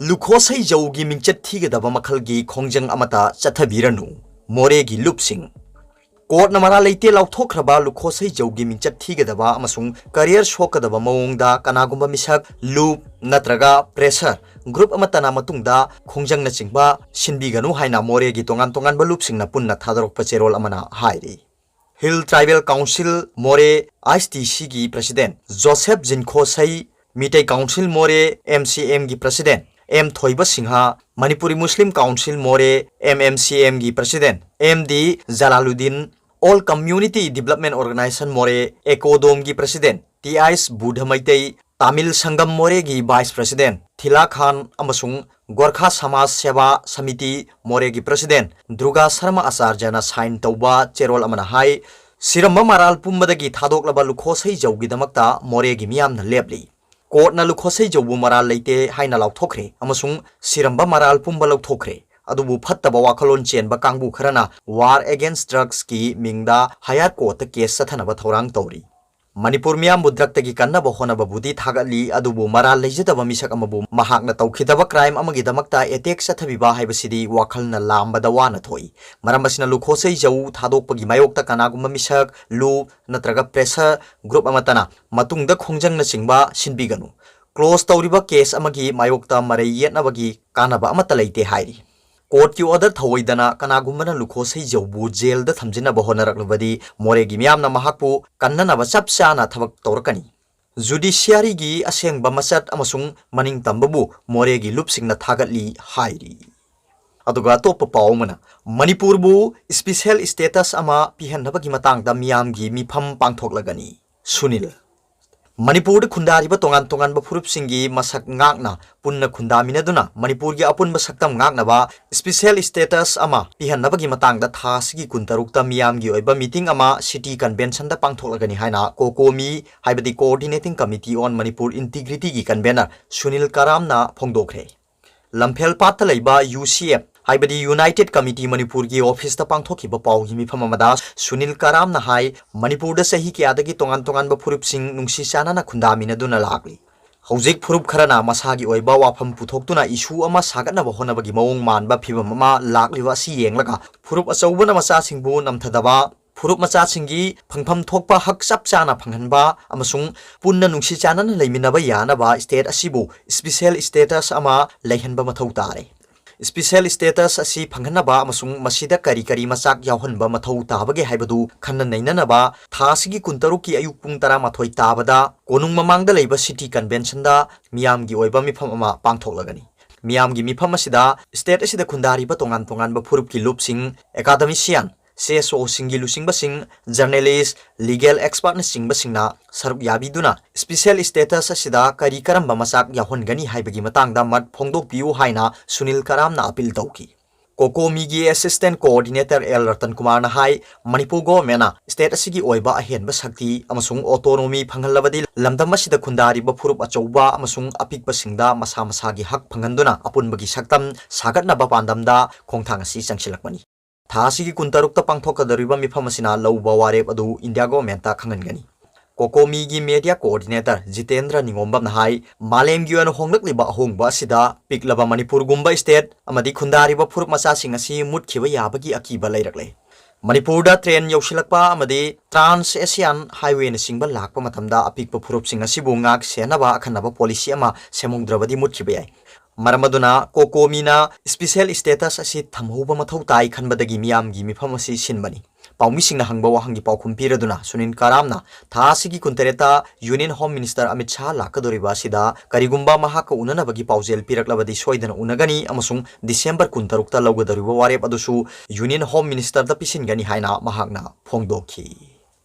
लुखोसै जौगी मिंचत थीगदबा मखलगी खोंजंग अमता चथबीरनु मोरेगी लुपसिंग court Namra लेते लाउथोख्रबा लुखोसै जौगी मिंचत थीगदबा अमसुंग career सोकदबा मओंगदा कनागुंबा मिसक loop नत्रगा pressure group अमतना मतुंगदा खोंजंग न चिंगबा सिनबीगनु हाइना मोरेगी तोंगान तोंगान बलुपसिंग न पुन्ना थादरोकपा चेरोल अमना हाइरी हिल ट्राइबल काउंसिल मोरे आईएसटीसी की president Joseph Jinkhosei Meitei council Moreh MCM की president M Thoiba Sinha Manipuri Muslim council Moreh MMCM की president MD Jalaluddin all community development organisation Moreh ACDOM की president TIS Budhmaitai Tamil Sangam Moreh की vice president थिला खान अमसुंग गोरखा समाज सेवा समिति मोरे की प्रेसिडेंट दुर्गा शर्मा आचार्यना साइन तौबा चेरोल अमना हाई सिरम्बा मराल पुंबदगी थादोक्लबा लुखोसै जौगीदमक्ता मोरे की मियामना लेपली कोर्ट न लुखोसै जौबु मराल लेते हाइना लाउथोख्रे अमसुंग सिरम्बा मराल पुंबा लौथोख्रे अदुबु फत्तबा वाखलोन चेनबा कांगबु खरना वार अगेंस्ट ड्रग्स की मिंगदा हायर कोर्ट केस सथनबा थौरांग तौरी मणिपुर मियाम बुद्रक्तगी कन्नबा होनबबुदी थागतली अदुबु मराल लेजदबा मिसक अमबु महाकना तौखिदबा क्राइम अमगिदमक्ता एटेक सथबिबा हाइबसिदी वाखलना लांबदा वाना थोई मरमबसिना लुखोसै जौ थादोकपगी मायोक्ता कनागुंबा मिसक लू नत्रगा प्रेशर ग्रुप अमतना मतुंगदा खोंजंगना चिंगबा सिनबिगनु क्लोज तौरिबा केस अमगी मायोक्ता मरै येतनबगी कानबा अमता लेते हाइरी कोर्ट की ऑर्डर थवैदना कनागुंबना लुखोसै जौबु जेल द थमजिनबा होनरक्लबदी मोरेगी मियामना महाकपु कन्ननबा चपचाना थबक तौरकनी जुडिशियरी की असेंगबा मचत अमसुंग मनिंग तंबबु मोरेगी लुपसिंगना थागतली हाइरी अदुगा तोप पावमना मणिपुरबु स्पेशल स्टेटस अमा पिहनबगी मतंगदा मियामगी मिफम पांथोकलगनी सुनील मणिपुर खुंदारिबा तोंगान तोंगान फुरुपसिंगी मसक ngakna punna khundaminaduna मणिपुर की अपुनबा सक्तम ngaknaba स्पेशल स्टेटस अमा पिहनबगी मतंगदा थासगी कुंतरुक्ता मियामगी ओइबा मीटिंग अमा सिटी कन्वेंशन दा पांथोकलगनी हाइना कोकोमी हाइबदी coordinating committee on Manipur integrity की कन्वेनर सुनील करामना फोंदोखरे लम्फेल पात्ता लैबा यूसीएफ हाइबदी यूनाइटेड कमिटी मणिपुर की ऑफिस दा पांथोखिबा पाउगी मिफम अमदा सुनील करामना हाई मणिपुर दा सही कियादगी तोंगान तोंगान फुरुपसिंग नुंसी चानाना खुंदामिनदुना लागली हौजिक फुरुप खरना मसागी ओइबा वाफम पुथोक्तुना इशू अमा सागतनबा होनबगी मओंग मानबा फिबम अमा लागलिबा असि येंगलगा फुरुप अचौबना मसासिंगबु नमथदबा फुरुप मचासिंगी फंगफम थोकपा हक चप चाना फंगहनबा अमसुंग पुन्ना नुंसी चानाना लेमिनबा यानबा स्टेट असिबु स्पेशल स्टेटस अमा लेहनबा मथौ तारे स्पेशल स्टेटस असी फंगहनबा अमसुंग मसीदा करी करी मचाक यावहनबा मथौ ताबगे हाइबदु खन्ना नैननबा थासिगी कुंतरुकी अयुक पुंग 12 ताबदा कोनुंग ममांगदा लेबा सिटी कन्वेंशन दा मियामगी ओइबा मिफम अमा पांथोकलगनी मियामगी मिफम असिदा स्टेट असिदा खुंदारिबा तोंगान तोंगानबा फुरुपकी लुपसिंग एकाडेमिशियन CSO सिंगी लुसिंगबसिंग जर्नलिस्ट लीगल एक्सपर्ट न सिंगबसिंगना सरुक याबिदुना स्पेशल स्टेटस असिदा करी करंबा मचाक याहोनगनी हाइबगी मतंगदा मत फोंदोकपियु हाइना सुनील करामना अपील तौकी कोकोमी की assistant coordinator L Ratan Kumar ना हाई मणिपुर गवर्नमेंट स्टेट असिगी ओइबा अहेनबा शक्ति अमसुंग ऑटोनोमी फंगलबदी लमदम असिदा खुंदारिबा फुरुप अचौबा अमसुंग अपिकबसिंगदा मसा मसागी हक फंगनदुना अपुनबगी सक्तम सागतनबा पांदमदा खोंथांग असि चंगसिलकमनी थासिगी कुंतरुक्ता पांथोकदरिबा मिफम असिना लौबा वारेप अदु इंडिया गवर्नमेंट खंगनगनी कोकोमी की मीडिया कोऑर्डिनेटर जितेंद्र निगोंबम हाई मालेमगी ओन होंगलकलिबा अहोंगबा असिदा पिकलबा मणिपुर गुंबा स्टेट अमदी खुंदारिबा फुरुप मचासिंग असि मुटखिबा याबगी अकीबा लेरकले मणिपुरदा ट्रेन यौसिलकपा अमदी ट्रांस एशियन हाईवे न सिंगबा लाकपा मतमदा अपिकपा फुरुपसिंग असिबु ngak सेनबा अखनबा पॉलिसी अमा सेमुद्रबदी मुटखिबा याय मरमदुना कोकोमीना स्पेशल स्टेटस असि थमहौबा मथौ ताई खनबदगी मियामगी मिफम असि सिनबनी पाउमिसिंगना हंगबा वाहंगी पाउखुम पिरदुना सुनील करामना थासिगी कुंतरेता union home minister Amit Shah लाकदोरिबा सिदा करिगुंबा महाक उननबगी पाउजेल पिरकलबदी सोइदन उनगनी अमसुंग डिसेंबर 26 लौगदोरिबा वारेप अदुसु यूनियन होम मिनिस्टर दा पिसिनगनी हाइना महाकना फोंगदोखी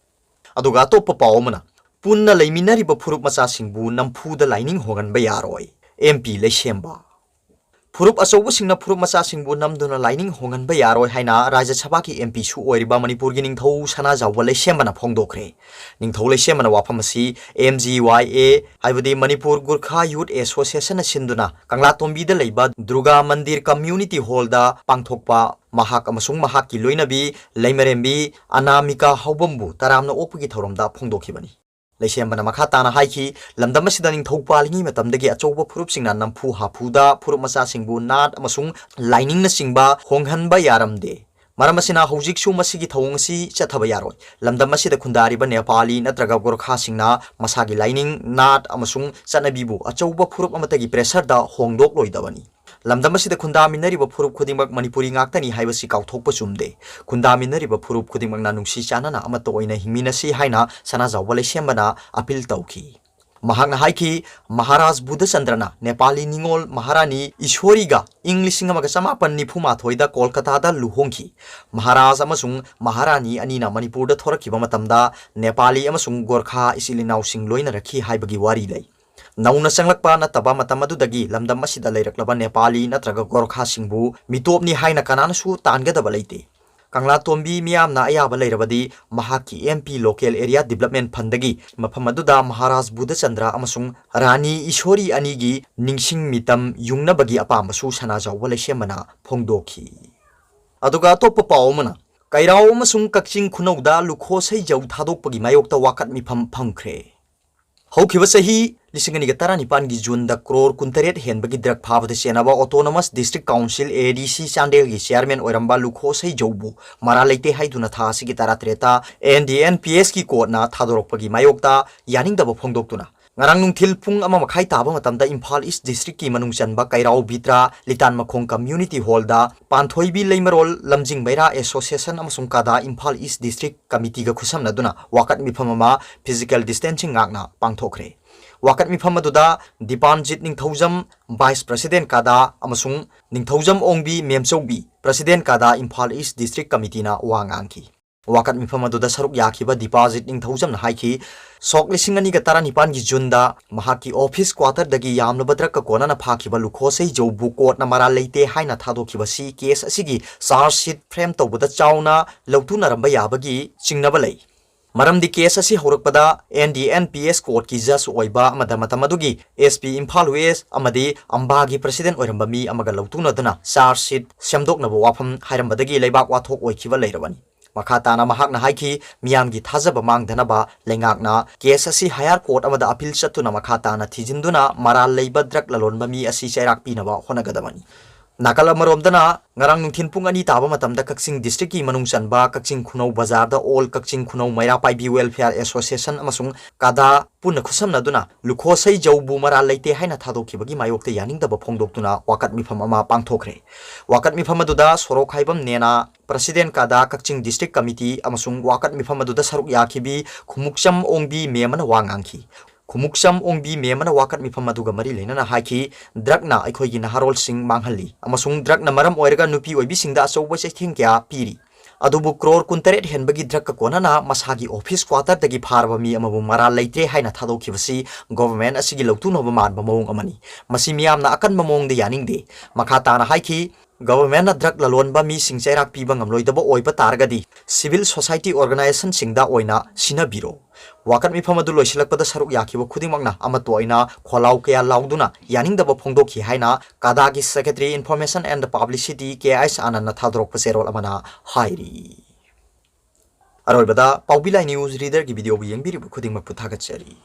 अदुगा तोप पाउमना पुन्ना लेमिनरिबा फुरुप मचासिंगबु नमफुदा लाइनिंग होगनबा यारोय MP लेसेंबा फुरुप अचौबसिंगना फुरुप मचासिंगबु नमदुना लाइनिंग होगनबा यारोय हाइना राज्य सभा की MP सु ओइरिबा मणिपुर की निंगथौ सना जावबा लेसेंबना फोंगदोखरे निंगथौ लेसेंबना वाफमसी MGYA हाइबदी मणिपुर गुरखा यूथ एसोसिएशन सिंदुना कंगलातोंबीदा लेबा दुर्गा मंदिर कम्युनिटी हॉल दा पांथोकपा महाक अमसुंग महाक की लोइनबी लेमरेंबी अनामिका हौबमबु तरामना ओपगी थौरमदा फोंदोखिबनी ꯂꯩꯁꯦꯝꯕꯅ ꯃꯈꯥ ꯇꯥꯅ ꯍꯥꯏꯈꯤ ꯂꯝꯗꯝ ꯑꯁꯤꯗ ꯅꯤꯡꯊꯧ ꯄꯥꯜꯂꯤꯉꯩ ꯃꯇꯝꯗꯒꯤ ꯑꯆꯧꯕ ꯐꯨꯔꯨꯞꯁꯤꯡꯅ ꯅꯝꯐꯨ ꯍꯥꯐꯨꯗ ꯐꯨꯔꯨꯞ ꯃꯆꯥꯁꯤꯡꯕꯨ ꯅꯥꯠ ꯑꯃꯁꯨꯡ ꯂꯥꯏꯅꯤꯡꯅꯆꯤꯡꯕ ꯍꯣꯡꯍꯟꯕ ꯌꯥꯔꯝꯗꯦ ꯃꯔꯝ ꯑꯁꯤꯅ ꯍꯧꯖꯤꯛꯁꯨ ꯃꯁꯤꯒꯤ ꯊꯧꯑꯣꯡ ꯑꯁꯤ ꯆꯠꯊꯕ ꯌꯥꯔꯣꯏ ꯂꯝꯗꯝ ꯑꯁꯤꯗ ꯈꯨꯟꯗꯥꯔꯤꯕ ꯅꯦꯄꯥꯂꯤ ꯅꯠꯇ꯭ꯔꯒ ꯒꯣꯔꯈꯥꯁꯤꯡꯅ ꯃꯁꯥꯒꯤ ꯂꯥꯏꯅꯤꯡ ꯅꯥꯠ ꯑꯃꯁꯨꯡ ꯆꯠꯅꯕꯤꯕꯨ ꯑꯆꯧꯕ ꯐꯨꯔꯨꯞ ꯑꯃꯠꯇꯒꯤ ꯄ꯭ꯔꯦꯁꯔꯗ ꯍꯣꯡꯗꯣꯛꯂꯣꯏꯗꯕꯅꯤ ꯂꯝꯗꯝ ꯑꯁꯤꯗ ꯈꯨꯟꯗꯥꯃꯤꯟꯅꯔꯤꯕ ꯐꯨꯔꯨꯞ ꯈꯨꯗꯤꯡꯃꯛ ꯃꯅꯤꯄꯨꯔꯤ ꯉꯥꯛꯇꯅꯤ ꯍꯥꯏꯕꯁꯤ ꯀꯥꯎꯊꯣꯛꯄ ꯆꯨꯝꯗꯦ ꯈꯨꯟꯗꯥꯃꯤꯟꯅꯔꯤꯕ ꯐꯨꯔꯨꯞ ꯈꯨꯗꯤꯡꯃꯛꯅ ꯅꯨꯡꯁꯤ ꯆꯥꯟꯅꯅ ꯑꯃꯠꯇ ꯑꯣꯏꯅ ꯍꯤꯡꯃꯤꯟꯅꯁꯤ ꯍꯥꯏꯅ ꯁꯅꯥꯖꯥꯎꯕ ꯂꯩꯁꯦꯝꯕꯅ ꯑꯄꯤꯜ ꯇꯧꯈꯤ ꯃꯍꯥꯛꯅ ꯍꯥꯏꯈꯤ ꯃꯍꯥꯔꯥꯖ ꯕꯨꯙꯆꯟꯗ꯭ꯔꯅ ꯅꯦꯄꯥꯂꯤ ꯅꯤꯡꯉꯣꯜ ꯃꯍꯥꯔꯥꯅꯤ ꯏꯁꯣꯔꯤꯒ ꯏꯪ 1998ꯗ ꯀꯣꯜꯀꯇꯥꯗ ꯂꯨꯍꯣꯡꯈꯤ ꯃꯍꯥꯔꯥꯖ ꯑꯃꯁꯨꯡ ꯃꯍꯥꯔꯥꯅꯤ ꯑꯅꯤꯅ ꯃꯅꯤꯄꯨꯔꯗ ꯊꯣꯔꯛꯈꯤꯕ ꯃꯇꯝꯗ ꯅꯦꯄꯥꯂꯤ ꯑꯃꯁꯨꯡ ꯒꯣꯔꯈꯥ ꯏꯆꯤꯜ ꯏꯅꯥꯎꯁꯤꯡ ꯂꯣꯏꯅꯔꯛꯈꯤ ꯍꯥꯏꯕꯒꯤ ꯋꯥꯔꯤ ꯂꯩ ꯅꯧꯅ ꯆꯪꯂꯛꯄ ꯅꯠꯇꯕ ꯃꯇꯝ ꯑꯗꯨꯗꯒꯤ ꯂꯝꯗꯝ ꯑꯁꯤꯗ ꯂꯩꯔꯛꯂꯕ ꯅꯦꯄꯥꯂꯤ ꯅꯠꯇ꯭ꯔꯒ ꯒꯣꯔꯈꯥꯁꯤꯡꯕꯨ ꯃꯤꯇꯣꯞꯅꯤ ꯍꯥꯏꯅ ꯀꯅꯥꯅꯁꯨ ꯇꯥꯟꯒꯗꯕ ꯂꯩꯇꯦ ꯀꯪꯂꯥ ꯇꯣꯝꯕꯤ ꯃꯤꯌꯥꯝꯅ ꯑꯌꯥꯕ ꯂꯩꯔꯕꯗꯤ ꯃꯍꯥꯛꯀꯤ MP ꯂꯣꯀꯦꯜ ꯑꯦꯔꯤꯌꯥ ꯗꯤꯕꯦꯂꯞꯃꯦꯟꯠ ꯐꯟꯗꯒꯤ ꯃꯐꯝ ꯑꯗꯨꯗ ꯃꯍꯥꯔꯥꯖ ꯕꯨꯙꯆꯟꯗ꯭ꯔ ꯑꯃꯁꯨꯡ ꯔꯥꯅꯤ ꯏꯁꯣꯔꯤ ꯑꯅꯤꯒꯤ ꯅꯤꯡꯁꯤꯡ ꯃꯤꯇꯝ ꯌꯨꯡꯅꯕꯒꯤ ꯑꯄꯥꯝꯕꯁꯨ ꯁꯅꯥꯖꯥꯎꯕ ꯂꯩꯁꯦꯝꯕꯅ ꯐꯣꯡꯗꯣꯛꯈꯤ ꯑꯗꯨꯒ ꯑꯇꯣꯞꯄ ꯄꯥꯎ ꯑꯃꯅ ꯀꯩꯔꯥꯎ ꯑꯃꯁꯨꯡ ꯀꯛꯆꯤꯡ ꯈꯨꯅꯧꯗ ꯂꯨꯈꯣꯁꯩꯖꯧ ꯊꯥꯗꯣꯛꯄꯒꯤ ꯃꯥꯌꯣꯛꯇ ꯋꯥꯀꯠ ꯃꯤꯐꯝ ꯐꯪꯈ꯭ꯔꯦ ꯍꯧꯈꯤꯕ ꯆꯍꯤ 2019ꯒꯤ ꯖꯨꯟꯗ ꯀ꯭ꯔꯣꯔ 68 ꯍꯦꯟꯕꯒꯤ ꯗ꯭ꯔꯒ ꯐꯥꯕꯗ ꯆꯦꯟꯅꯕ ꯑꯣꯇꯣꯅꯣꯃꯁ ꯗꯤꯁꯇ꯭ꯔꯤꯛ ꯀꯥꯎꯟꯁꯤꯜ ADC ꯆꯥꯟꯗꯦꯜꯒꯤ ꯆꯤꯌꯔꯃꯦꯟ ꯑꯣꯏꯔꯝꯕ ꯂꯨꯈꯣꯁꯩꯖꯧꯕꯨ ꯃꯔꯥꯜ ꯂꯩꯇꯦ ꯍꯥꯏꯗꯨꯅ ꯊꯥ ꯑꯁꯤꯒꯤ 13ꯇ NDNPSꯀꯤ ꯀꯣꯔꯠꯅ ꯊꯥꯗꯣꯔꯛꯄꯒꯤ ꯃꯥꯌꯣꯛꯇ ꯌꯥꯅꯤꯡꯗꯕ ꯐꯣꯡꯗꯣꯛꯇꯨꯅ ꯉꯔꯥꯡ ꯅꯨꯡꯊꯤꯜ ꯄꯨꯡ 1:30 ꯇꯥꯕ ꯃꯇꯝꯗ ꯏꯝꯐꯥꯜ ꯏꯁ ꯗꯤꯁꯇ꯭ꯔꯤꯛꯀꯤ ꯃꯅꯨꯡ ꯆꯟꯕ ꯀꯩꯔꯥꯎ ꯕꯤꯇ꯭ꯔꯥ ꯂꯤꯇꯥꯟꯃꯈꯣꯡ ꯀꯝꯃ꯭ꯌꯨꯅꯤꯇꯤ ꯍꯣꯜꯗ ꯄꯥꯟꯊꯣꯏꯕꯤ ꯂꯩꯃꯔꯣꯜ ꯂꯝꯖꯤꯡꯕꯩꯔꯥ ꯑꯦꯁꯣꯁꯤꯌꯦꯁꯟ ꯑꯃꯁꯨꯡ ꯀꯥꯗꯥ ꯏꯝꯐꯥꯜ ꯏꯁ ꯗꯤꯁꯇ꯭ꯔꯤꯛ ꯀꯃꯤꯇꯤꯒ ꯈꯨꯠꯁꯝꯅꯗꯨꯅ ꯋꯥꯀꯠ ꯃꯤꯐꯝ ꯑꯃ ꯐꯤꯖꯤꯀꯦꯜ ꯗꯤꯁꯇꯦꯟꯁꯤꯡ ꯉꯥꯛꯅ ꯄꯥꯡꯊꯣꯛꯈ꯭ꯔꯦ ꯋꯥꯀꯠ ꯃꯤꯐꯝ ꯑꯗꯨꯗ ꯗꯤꯄꯥꯟꯖꯤꯠ ꯅꯤꯡꯊꯧꯖꯝ ꯚꯥꯏꯁ ꯄ꯭ꯔꯁꯤꯗꯦꯟꯠ ꯀꯥꯗꯥ ꯑꯃꯁꯨꯡ ꯅꯤꯡꯊꯧꯖꯝ ꯑꯣꯡꯕꯤ ꯃꯦꯝꯆꯧꯕꯤ ꯄ꯭ꯔꯁꯤꯗꯦꯟꯠ ꯀꯥꯗꯥ ꯏꯝꯐꯥꯜ ꯏꯁ ꯗꯤꯁꯇ꯭ꯔꯤꯛ ꯀꯃꯤꯇꯤꯅ ꯋꯥ ꯉꯥꯡꯈꯤ ꯋꯥꯀꯠ ꯃꯤꯐꯝ ꯑꯗꯨꯗ ꯁꯔꯨꯛ ꯌꯥꯈꯤꯕ ꯗꯤꯄꯥꯖꯤꯠ ꯅꯤꯡꯊꯧꯖꯝꯅ ꯍꯥꯏꯈꯤ ꯁꯣꯛ 2019ꯒꯤ ꯖꯨꯟꯗ ꯃꯍꯥꯛꯀꯤ ꯑꯣꯐꯤꯁ ꯀ꯭ꯋꯥꯇꯔꯗꯒꯤ ꯌꯥꯝꯂꯕ ꯗ꯭ꯔꯒꯀ ꯀꯣꯟꯅꯅ ꯐꯥꯈꯤꯕ ꯂꯨꯈꯣꯁꯩꯖꯧꯕꯨ ꯀꯣꯔꯠꯅ ꯃꯔꯥꯜ ꯂꯩꯇꯦ ꯍꯥꯏꯅ ꯊꯥꯗꯣꯛꯈꯤꯕꯁꯤ ꯀꯦꯁ ꯑꯁꯤꯒꯤ ꯆꯥꯔꯖ ꯁꯤꯠ ꯐ꯭ꯔꯦꯝ ꯇꯧꯕꯗ ꯆꯥꯎꯅ ꯂꯧꯊꯨꯅꯔꯝꯕ ꯌꯥꯕꯒꯤ ꯆꯤꯡꯅꯕ ꯂꯩ ꯃꯔꯝꯗꯤ ꯀꯦꯁ ꯑꯁꯤ ꯍꯧꯔꯛꯄꯗ NDNPS ꯀꯣꯔꯠꯀꯤ ꯖꯖ ꯑꯣꯏꯕ ꯑꯃꯗ ꯃꯇꯝ ꯑꯗꯨꯒꯤ SP ꯏꯝꯐꯥꯜ ꯋꯦꯁ ꯑꯃꯗꯤ ꯑꯝꯕꯥꯒꯤ ꯄ꯭ꯔꯁꯤꯗꯦꯟꯠ ꯑꯣꯏꯔꯝꯕ ꯃꯤ ꯑꯃꯒ ꯂꯧꯊꯨꯅꯗꯨꯅ ꯆꯥꯔꯖ ꯁꯤꯠ ꯁꯦꯝꯗꯣꯛꯅꯕ ꯋꯥꯐꯝ ꯍꯥꯏꯔꯝꯕꯗꯒꯤ ꯂꯩꯕꯥꯛ ꯋꯥꯊꯣꯛ ꯑꯣꯏꯈꯤꯕ ꯂꯩꯔꯕꯅꯤ ꯃꯈꯥ ꯇꯥꯅ ꯃꯍꯥꯛꯅ ꯍꯥꯏꯈꯤ ꯃꯤꯌꯥꯝꯒꯤ ꯊꯥꯖꯕ ꯃꯥꯡꯗꯅꯕ ꯂꯩꯉꯥꯛꯅ ꯀꯦꯁ ꯑꯁꯤ ꯍꯥꯌꯔ ꯀꯣꯔꯠ ꯑꯃꯗ ꯑꯄꯤꯜ ꯆꯠꯇꯨꯅ ꯃꯈꯥ ꯇꯥꯅ ꯊꯤꯖꯤꯟꯗꯨꯅ ꯃꯔꯥꯜ ꯂꯩꯕ ꯗ꯭ꯔꯒ ꯂꯂꯣꯟꯕ ꯃꯤ ꯑꯁꯤ ꯆꯩꯔꯥꯛ ꯄꯤꯅꯕ ꯍꯣꯠꯅꯒꯗꯕꯅꯤ ꯅꯥꯀꯜ ꯑꯃꯔꯣꯝꯗꯅ ꯉꯔꯥꯡ ꯅꯨꯡꯊꯤꯜ ꯄꯨꯡ 2 ꯇꯥꯕ ꯃꯇꯝꯗ ꯀꯛꯆꯤꯡ ꯗꯤꯁꯇ꯭ꯔꯤꯛꯀꯤ ꯃꯅꯨꯡ ꯆꯟꯕ ꯀꯛꯆꯤꯡ ꯈꯨꯅꯧ ꯕꯖꯥꯔꯗ ꯑꯣꯜ ꯀꯛꯆꯤꯡ ꯈꯨꯅꯧ ꯃꯩꯔꯥ ꯄꯥꯏꯕꯤ ꯋꯦꯜꯐꯤꯌꯔ ꯑꯦꯁꯣꯁꯤꯌꯦꯁꯟ ꯑꯃꯁꯨꯡ ꯀꯥꯗꯥ ꯄꯨꯟꯅ ꯈꯨꯠꯁꯝꯅꯗꯨꯅ ꯂꯨꯈꯣꯁꯩꯖꯧꯕꯨ ꯃꯔꯥꯜ ꯂꯩꯇꯦ ꯍꯥꯏꯅ ꯊꯥꯗꯣꯛꯈꯤꯕꯒꯤ ꯃꯥꯌꯣꯛꯇ ꯌꯥꯅꯤꯡꯗꯕ ꯐꯣꯡꯗꯣꯛꯇꯨꯅ ꯋꯥꯀꯠ ꯃꯤꯐꯝ ꯑꯃ ꯄꯥꯡꯊꯣꯛꯈ꯭ꯔꯦ ꯋꯥꯀꯠ ꯃꯤꯐꯝ ꯑꯗꯨꯗ ꯁꯣꯔꯣꯛꯈꯥꯏꯕꯝ ꯅꯦꯅꯥ ꯄ꯭ꯔꯁꯤꯗꯦꯟꯠ ꯀꯥꯗꯥ ꯀꯛꯆꯤꯡ ꯗꯤꯁꯇ꯭ꯔꯤꯛ ꯀꯃꯤꯇꯤ ꯑꯃꯁꯨꯡ ꯋꯥꯀꯠ ꯃꯤꯐꯝ ꯑꯗꯨꯗ ꯁꯔꯨꯛ ꯌꯥꯈꯤꯕꯤ ꯈꯨꯃꯨꯛꯆꯝ ꯑꯣꯡꯕꯤ ꯃꯦꯝꯅ ꯋꯥ ꯉꯥꯡꯈꯤ ꯈꯨꯃꯨꯛꯆꯝ ꯑꯣꯡꯕꯤ ꯃꯦꯝꯅ ꯋꯥꯀꯠ ꯃꯤꯐꯝ ꯑꯗꯨꯒ ꯃꯔꯤ ꯂꯩꯅꯅ ꯍꯥꯏꯈꯤ ꯗ꯭ꯔꯒꯅ ꯑꯩꯈꯣꯏꯒꯤ ꯅꯍꯥꯔꯣꯜꯁꯤꯡ ꯃꯥꯡꯍꯜꯂꯤ ꯑꯃꯁꯨꯡ ꯗ꯭ꯔꯒꯅ ꯃꯔꯝ ꯑꯣꯏꯔꯒ ꯅꯨꯄꯤ ꯑꯣꯏꯕꯤꯁꯤꯡꯗ ꯑꯆꯧꯕ ꯆꯩꯊꯦꯡ ꯀꯌꯥ ꯄꯤꯔꯤ ꯑꯗꯨꯕꯨ ꯀ꯭ꯔꯣꯔ 68 ꯍꯦꯟꯕꯒꯤ ꯗ꯭ꯔꯒꯀ ꯀꯣꯟꯅꯅ ꯃꯁꯥꯒꯤ ꯑꯣꯐꯤꯁ ꯀ꯭ꯋꯥꯇꯔꯗꯒꯤ ꯐꯥꯔꯕ ꯃꯤ ꯑꯃꯕꯨ ꯃꯔꯥꯜ ꯂꯩꯇꯦ ꯍꯥꯏꯅ ꯊꯥꯗꯣꯛꯈꯤꯕꯁꯤ ꯒꯣꯚꯔꯟꯃꯦꯟꯠ ꯑꯁꯤꯒꯤ ꯂꯧꯇꯨꯅꯕ ꯃꯥꯟꯕ ꯃꯑꯣꯡ ꯑꯃꯅꯤ ꯃꯁꯤ ꯃꯤꯌꯥꯝꯅ ꯑꯀꯟꯕ ꯃꯑꯣꯡꯗ ꯌꯥꯅꯤꯡꯗꯦ ꯃꯈꯥ ꯇꯥꯅ ꯍꯥꯏꯈꯤ ꯒꯣꯚꯔꯟꯃꯦꯟꯠꯅ ꯗ꯭ꯔꯒ ꯂꯂꯣꯟꯕ ꯃꯤꯁꯤꯡ ꯆꯩꯔꯥꯛ ꯄꯤꯕ ꯉꯝꯂꯣꯏꯗꯕ ꯑꯣꯏꯕ ꯇꯥꯔꯒꯗꯤ ꯁꯤꯚꯤꯜ ꯁꯣꯁꯥꯏꯇꯤ ꯑꯣꯔꯒꯅꯥꯏꯖꯦꯁꯟꯁꯤꯡꯗ ꯑꯣꯏꯅ ꯁꯤꯟꯅꯕꯤꯔꯣ ꯋꯥꯀꯠ ꯃꯤꯐꯝ ꯑꯗꯨ ꯂꯣꯏꯁꯤꯜꯂꯛꯄꯗ ꯁꯔꯨꯛ ꯌꯥꯈꯤꯕ ꯈꯨꯗꯤꯡꯃꯛꯅ ꯑꯃꯠꯇ ꯑꯣꯏꯅ ꯈꯣꯜꯂꯥꯎ ꯀꯌꯥ ꯂꯥꯎꯗꯨꯅ ꯌꯥꯅꯤꯡꯗꯕ ꯐꯣꯡꯗꯣꯛꯈꯤ ꯍꯥꯏꯅ ꯀꯥꯗꯥꯒꯤ ꯁꯦꯀ꯭ꯔꯦꯇꯔꯤ ꯏꯟꯐꯣꯔꯃꯦꯁꯟ ꯑꯦꯟड ꯄꯕ꯭ꯂꯤꯁꯤꯇꯤ KS ꯑꯅꯟꯅ ꯊꯥꯗꯣꯔꯛꯄ ꯆꯦꯔꯣꯜ ꯑꯃꯅ ꯍꯥꯏꯔꯤ ꯑꯔꯣꯏꯕꯗ ꯄꯥꯎꯕꯤ ꯂꯥꯏ ꯅ꯭ꯌꯨꯁ ꯔꯤꯗꯔꯒꯤ ꯚꯤꯗꯤꯑꯣꯕꯨ ꯌꯦꯡꯕꯤꯔꯤꯕ ꯈꯨꯗꯤꯡꯃꯛꯄꯨ ꯊꯥꯒꯠꯆꯔꯤ